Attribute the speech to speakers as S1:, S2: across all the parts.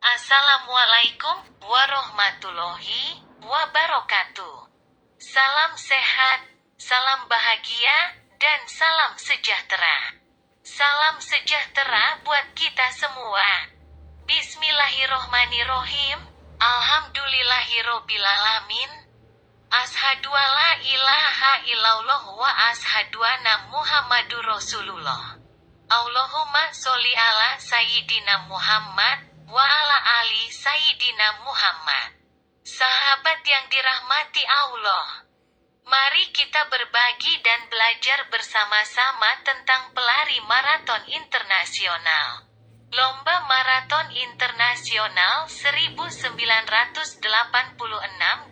S1: Assalamualaikum warahmatullahi wabarakatuh. Salam sehat, salam bahagia, dan salam sejahtera. Salam sejahtera buat kita semua. Bismillahirrohmanirrohim. Alhamdulillahirobbilalamin. Ashadu alla ilaha illallah wa ashadu anna Muhammadur Rasulullah. Allahumma sholli ala Sayyidina Muhammad wa ala ali Sayyidina Muhammad. Sahabat yang dirahmati Allah, mari kita berbagi dan belajar bersama-sama tentang pelari maraton internasional. Lomba Maraton Internasional 1986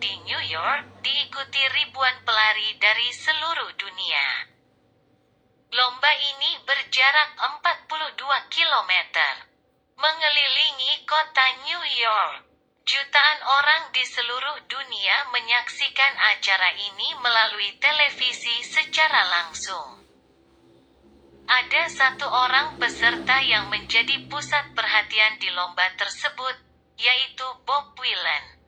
S1: di New York diikuti ribuan pelari dari seluruh dunia. Lomba ini berjarak 42 km, mengelilingi kota New York. Jutaan orang di seluruh dunia menyaksikan acara ini melalui televisi secara langsung. Ada satu orang peserta yang menjadi pusat perhatian di lomba tersebut, yaitu Bob Willen.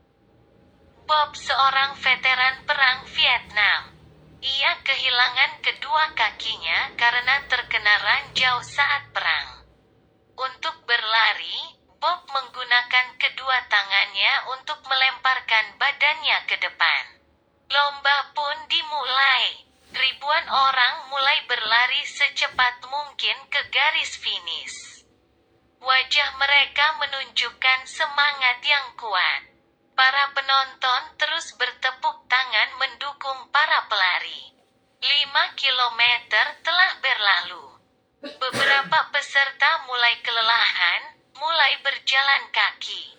S1: Bob seorang veteran perang Vietnam. Ia kehilangan kedua kakinya karena terkena ranjau saat perang. Untuk berlari, Bob menggunakan kedua tangannya untuk melemparkan badannya ke depan. Lomba pun dimulai. Ribuan orang mulai berlari secepat mungkin ke garis finish. Wajah mereka menunjukkan semangat yang kuat. Para penonton terus bertepuk tangan mendukung para pelari. 5 kilometer telah berlalu. Beberapa peserta mulai kelelahan, mulai berjalan kaki.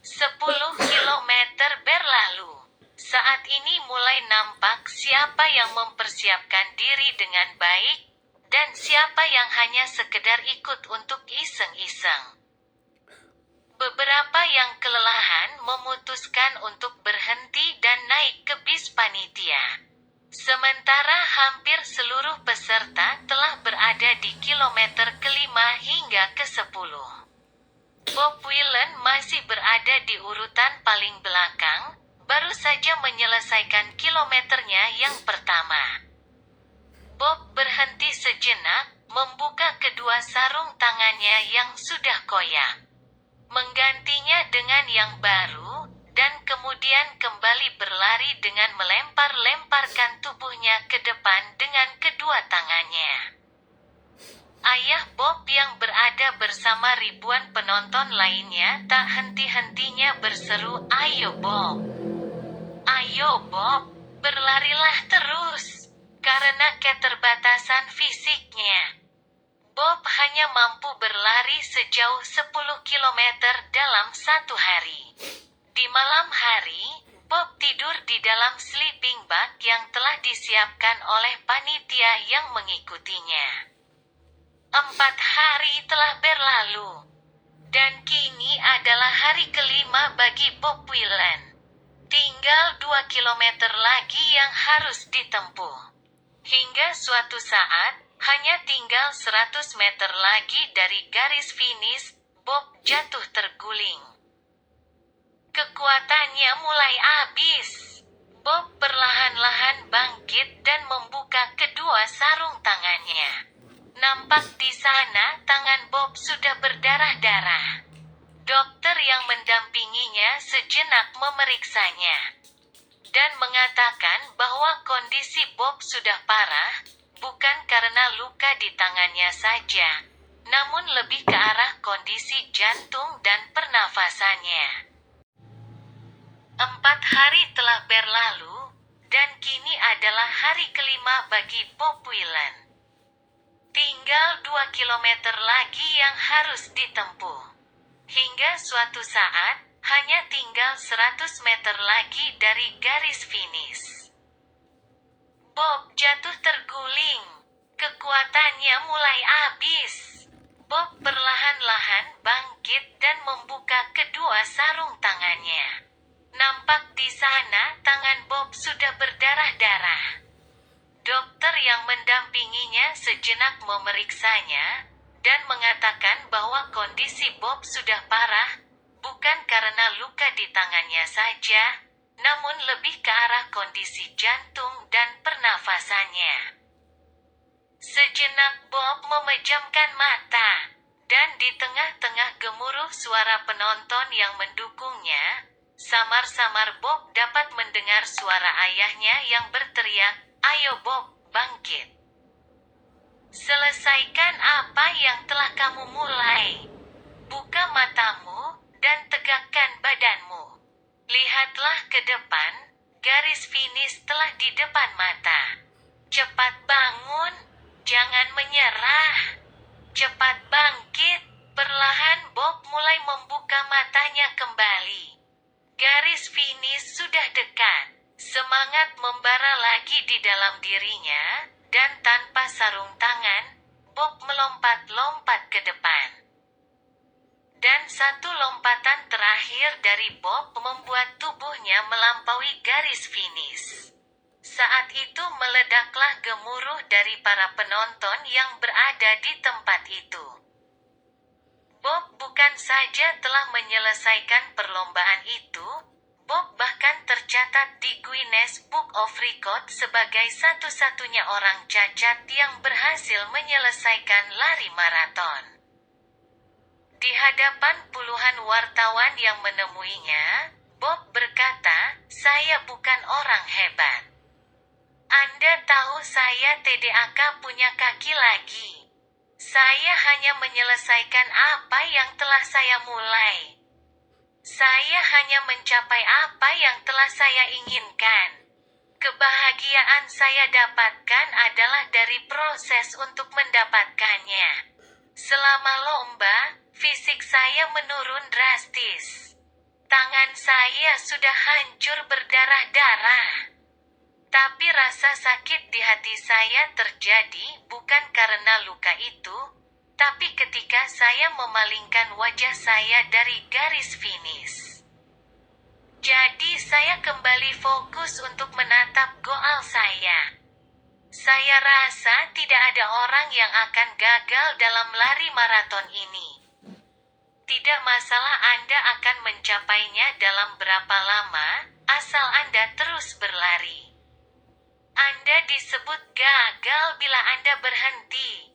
S1: 10 kilometer berlalu. Saat ini mulai nampak siapa yang mempersiapkan diri dengan baik, dan siapa yang hanya sekedar ikut untuk iseng-iseng. Beberapa yang kelelahan memutuskan untuk berhenti dan naik ke bis panitia. Sementara hampir seluruh peserta telah berada di kilometer ke-5 hingga ke-10. Bob Willen masih berada di urutan paling belakang, baru saja menyelesaikan kilometernya yang pertama. Bob berhenti sejenak, membuka kedua sarung tangannya yang sudah koyak, menggantinya dengan yang baru, dan kemudian kembali berlari dengan melempar-lemparkan tubuhnya ke depan dengan kedua tangannya. Ayah Bob yang berada bersama ribuan penonton lainnya tak henti-hentinya berseru, "Ayo Bob! Ayo Bob, berlarilah terus!" Karena keterbatasan fisiknya, Bob hanya mampu berlari sejauh 10 km dalam satu hari. Di malam hari, Bob tidur di dalam sleeping bag yang telah disiapkan oleh panitia yang mengikutinya. 4 hari telah berlalu, dan kini adalah hari kelima bagi Bob Willen. Tinggal 2 kilometer lagi yang harus ditempuh. Hingga suatu saat, hanya tinggal 100 meter lagi dari garis finish, Bob jatuh terguling. Kekuatannya mulai habis. Bob perlahan-lahan bangkit dan membuka kedua sarung tangannya. Nampak di sana tangan Bob sudah berdarah-darah. Dokter yang mendampinginya sejenak memeriksanya dan mengatakan bahwa kondisi Bob sudah parah, bukan karena luka di tangannya saja, namun lebih ke arah kondisi jantung dan pernafasannya. 4 hari telah berlalu, dan kini adalah hari kelima bagi Bob Willen. Tinggal 2 kilometer lagi yang harus ditempuh. Hingga suatu saat, hanya tinggal 100 meter lagi dari garis finish. Bob jatuh terguling. Kekuatannya mulai habis. Bob perlahan-lahan bangkit dan membuka kedua sarung tangannya. Nampak di sana tangan Bob sudah berdarah-darah. Dokter yang mendampinginya sejenak memeriksanya, dan mengatakan bahwa kondisi Bob sudah parah, bukan karena luka di tangannya saja, namun lebih ke arah kondisi jantung dan pernafasannya. Sejenak Bob memejamkan mata, dan di tengah-tengah gemuruh suara penonton yang mendukungnya, samar-samar Bob dapat mendengar suara ayahnya yang berteriak, "Ayo Bob, bangkit. Selesaikan apa yang telah kamu mulai. Buka matamu, dan tegakkan badanmu. Lihatlah ke depan, garis finish telah di depan mata. Cepat bangun. Jangan menyerah. Cepat bangkit." Perlahan Bob mulai membuka matanya kembali. Garis finish sudah dekat. Semangat membara lagi di dalam dirinya, dan tanpa sarung tangan, Bob melompat-lompat ke depan. Dan satu lompatan terakhir dari Bob membuat tubuhnya melampaui garis finish. Saat itu meledaklah gemuruh dari para penonton yang berada di tempat itu. Bob bukan saja telah menyelesaikan perlombaan itu, Bob bahkan tercatat di Guinness Book of Record sebagai satu-satunya orang cacat yang berhasil menyelesaikan lari maraton. Di hadapan puluhan wartawan yang menemuinya, Bob berkata, "Saya bukan orang hebat. Anda tahu saya TDAK punya kaki lagi. Saya hanya menyelesaikan apa yang telah saya mulai. Saya hanya mencapai apa yang telah saya inginkan. Kebahagiaan saya dapatkan adalah dari proses untuk mendapatkannya. Selama lomba, fisik saya menurun drastis. Tangan saya sudah hancur berdarah-darah. Tapi rasa sakit di hati saya terjadi bukan karena luka itu, tapi ketika saya memalingkan wajah saya dari garis finish. Jadi saya kembali fokus untuk menatap goal saya. Saya rasa tidak ada orang yang akan gagal dalam lari maraton ini. Tidak masalah Anda akan mencapainya dalam berapa lama, asal Anda terus berlari. Anda disebut gagal bila Anda berhenti.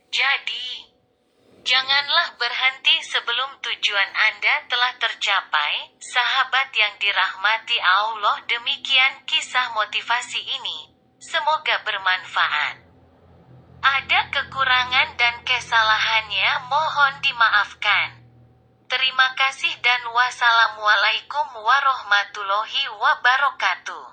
S1: Jadi, janganlah berhenti sebelum tujuan Anda telah tercapai, sahabat yang dirahmati Allah. Demikian kisah motivasi ini. Semoga bermanfaat. Ada kekurangan dan kesalahannya, mohon dimaafkan. Terima kasih dan wassalamualaikum warahmatullahi wabarakatuh.